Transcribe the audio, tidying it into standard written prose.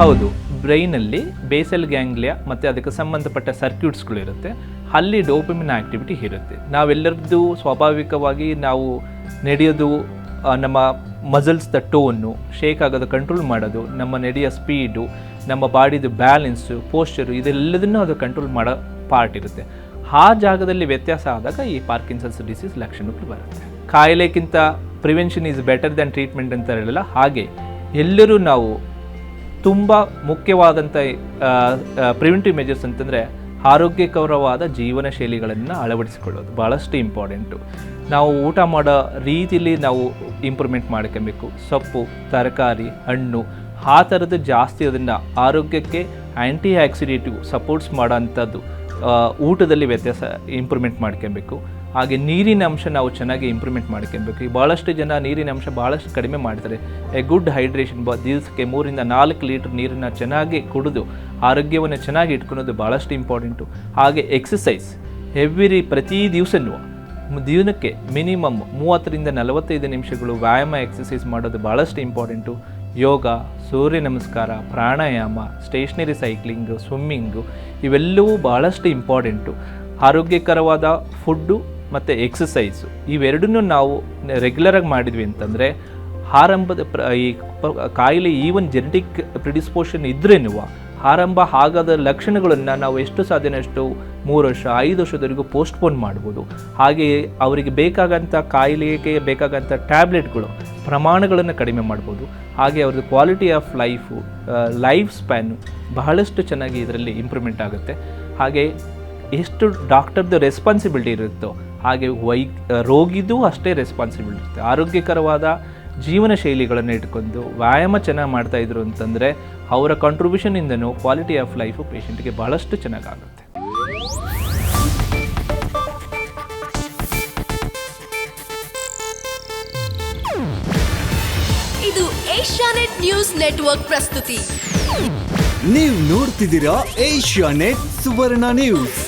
ಹೌದು, ಬ್ರೈನಲ್ಲಿ basal ganglia ಮತ್ತು ಅದಕ್ಕೆ ಸಂಬಂಧಪಟ್ಟ ಸರ್ಕ್ಯೂಟ್ಸ್ಗಳು ಇರುತ್ತೆ. ಅಲ್ಲಿ ಡೋಪಮಿನ್ ಆ್ಯಕ್ಟಿವಿಟಿ ಇರುತ್ತೆ. ನಾವೆಲ್ಲರದ್ದು ಸ್ವಾಭಾವಿಕವಾಗಿ ನಾವು ನಡೆಯೋದು, ನಮ್ಮ ಮಸಲ್ಸ್ದ ಟೋನು, ಶೇಕ್ ಆಗೋದು ಕಂಟ್ರೋಲ್ ಮಾಡೋದು, ನಮ್ಮ ನಡೆಯೋ ಸ್ಪೀಡು, ನಮ್ಮ ಬಾಡಿದು ಬ್ಯಾಲೆನ್ಸು, ಪೋಶ್ಚರು, ಇದೆಲ್ಲದನ್ನೂ ಅದು ಕಂಟ್ರೋಲ್ ಮಾಡೋ ಪಾರ್ಟ್ ಇರುತ್ತೆ. ಆ ಜಾಗದಲ್ಲಿ ವ್ಯತ್ಯಾಸ ಆದಾಗ ಈ ಪಾರ್ಕಿನ್ಸನ್ಸ್ ಡಿಸೀಸ್ ಲಕ್ಷಣಗಳು ಬರುತ್ತೆ. ಕಾಯಿಲೆಗಿಂತ prevention is better than treatment ಅಂತ ಹೇಳಲ್ಲ, ಹಾಗೆ ಎಲ್ಲರೂ ನಾವು ತುಂಬ ಮುಖ್ಯವಾದಂಥ ಪ್ರಿವೆಂಟಿವ್ ಮೆಜರ್ಸ್ ಅಂತಂದರೆ ಆರೋಗ್ಯಕರವಾದ ಜೀವನ ಶೈಲಿಗಳನ್ನು ಅಳವಡಿಸಿಕೊಳ್ಳೋದು ಭಾಳಷ್ಟು ಇಂಪಾರ್ಟೆಂಟು. ನಾವು ಊಟ ಮಾಡೋ ರೀತಿಯಲ್ಲಿ ನಾವು ಇಂಪ್ರೂವ್ಮೆಂಟ್ ಮಾಡ್ಕೊಬೇಕು. ಸೊಪ್ಪು, ತರಕಾರಿ, ಹಣ್ಣು ಆ ಥರದ್ದು ಜಾಸ್ತಿ ಅದನ್ನು ಆರೋಗ್ಯಕ್ಕೆ ಆ್ಯಂಟಿ ಆಕ್ಸಿಡೇಟಿವ್ ಸಪೋರ್ಟ್ಸ್ ಮಾಡೋ ಅಂಥದ್ದು ಊಟದಲ್ಲಿ ವ್ಯತ್ಯಾಸ ಇಂಪ್ರೂವ್ಮೆಂಟ್ ಮಾಡ್ಕೊಬೇಕು. ಹಾಗೆ ನೀರಿನ ಅಂಶ ನಾವು ಚೆನ್ನಾಗಿ ಇಂಪ್ರೂವ್ಮೆಂಟ್ ಮಾಡ್ಕೊಬೇಕು. ಈ ಭಾಳಷ್ಟು ಜನ ನೀರಿನ ಅಂಶ ಭಾಳಷ್ಟು ಕಡಿಮೆ ಮಾಡ್ತಾರೆ. ಗುಡ್ ಹೈಡ್ರೇಷನ್, ದಿವಸಕ್ಕೆ 3-4 ಲೀಟ್ರ್ ನೀರನ್ನು ಚೆನ್ನಾಗಿ ಕುಡಿದು ಆರೋಗ್ಯವನ್ನು ಚೆನ್ನಾಗಿ ಇಟ್ಕೊಳ್ಳೋದು ಭಾಳಷ್ಟು ಇಂಪಾರ್ಟೆಂಟು. ಹಾಗೆ ಎಕ್ಸಸೈಸ್ ಪ್ರತಿ ದಿವಸನೂ ದಿನಕ್ಕೆ ಮಿನಿಮಮ್ 30-45 ನಿಮಿಷಗಳು ವ್ಯಾಯಾಮ ಎಕ್ಸಸೈಸ್ ಮಾಡೋದು ಭಾಳಷ್ಟು ಇಂಪಾರ್ಟೆಂಟು. ಯೋಗ, ಸೂರ್ಯ ನಮಸ್ಕಾರ, ಪ್ರಾಣಾಯಾಮ, ಸ್ಟೇಷನರಿ ಸೈಕ್ಲಿಂಗು, ಸ್ವಿಮ್ಮಿಂಗು ಇವೆಲ್ಲವೂ ಭಾಳಷ್ಟು ಇಂಪಾರ್ಟೆಂಟು. ಆರೋಗ್ಯಕರವಾದ ಫುಡ್ಡು ಮತ್ತು ಎಕ್ಸಸೈಸು ಇವೆರಡನ್ನೂ ನಾವು ರೆಗ್ಯುಲರಾಗಿ ಮಾಡಿದ್ವಿ ಅಂತಂದರೆ ಆರಂಭದ ಈ ಕಾಯಿಲೆ ಈವನ್ ಜೆನೆಟಿಕ್ ಪ್ರಿಡಿಸ್ಪೋಷನ್ ಇದ್ರೇನು ಆರಂಭ ಆಗದ ಲಕ್ಷಣಗಳನ್ನು ನಾವು ಎಷ್ಟು ಸಾಧ್ಯನಷ್ಟು 3 ವರ್ಷ 5 ವರ್ಷದವರೆಗೂ ಪೋಸ್ಟ್ಪೋನ್ ಮಾಡ್ಬೋದು. ಹಾಗೆಯೇ ಅವರಿಗೆ ಬೇಕಾಗಂಥ ಕಾಯಿಲೆಗೆ ಬೇಕಾಗಂಥ ಟ್ಯಾಬ್ಲೆಟ್ಗಳು ಪ್ರಮಾಣಗಳನ್ನು ಕಡಿಮೆ ಮಾಡ್ಬೋದು. ಹಾಗೆ ಅವ್ರದ್ದು ಕ್ವಾಲಿಟಿ ಆಫ್ ಲೈಫ್ ಸ್ಪ್ಯಾನು ಬಹಳಷ್ಟು ಚೆನ್ನಾಗಿ ಇದರಲ್ಲಿ ಇಂಪ್ರೂವ್ಮೆಂಟ್ ಆಗುತ್ತೆ. ಹಾಗೆ ಎಷ್ಟು ಡಾಕ್ಟರ್ದು ರೆಸ್ಪಾನ್ಸಿಬಿಲಿಟಿ ಇರುತ್ತೋ ಹಾಗೆ ರೋಗಿದು ಅಷ್ಟೇ ರೆಸ್ಪಾನ್ಸಿಬಿಲಿಟಿ ಇರುತ್ತೆ. ಆರೋಗ್ಯಕರವಾದ ಜೀವನ ಶೈಲಿಗಳನ್ನು ಇಟ್ಕೊಂಡು ವ್ಯಾಯಾಮ ಚೆನ್ನಾಗಿ ಮಾಡ್ತಾಯಿದ್ರು ಅಂತಂದರೆ ಅವರ ಕಾಂಟ್ರಿಬ್ಯೂಷನಿಂದನೂ ಕ್ವಾಲಿಟಿ ಆಫ್ ಲೈಫು ಪೇಷಂಟ್ಗೆ ಭಾಳಷ್ಟು ಚೆನ್ನಾಗಾಗುತ್ತೆ. ಇದು ಏಷ್ಯಾನೆಟ್ ನ್ಯೂಸ್ ನೆಟ್ವರ್ಕ್ ಪ್ರಸ್ತುತಿ. ನೀವು ನೋಡ್ತಿದ್ದೀರಾ ಏಷ್ಯಾನೆಟ್ ಸುವರ್ಣ ನ್ಯೂಸ್.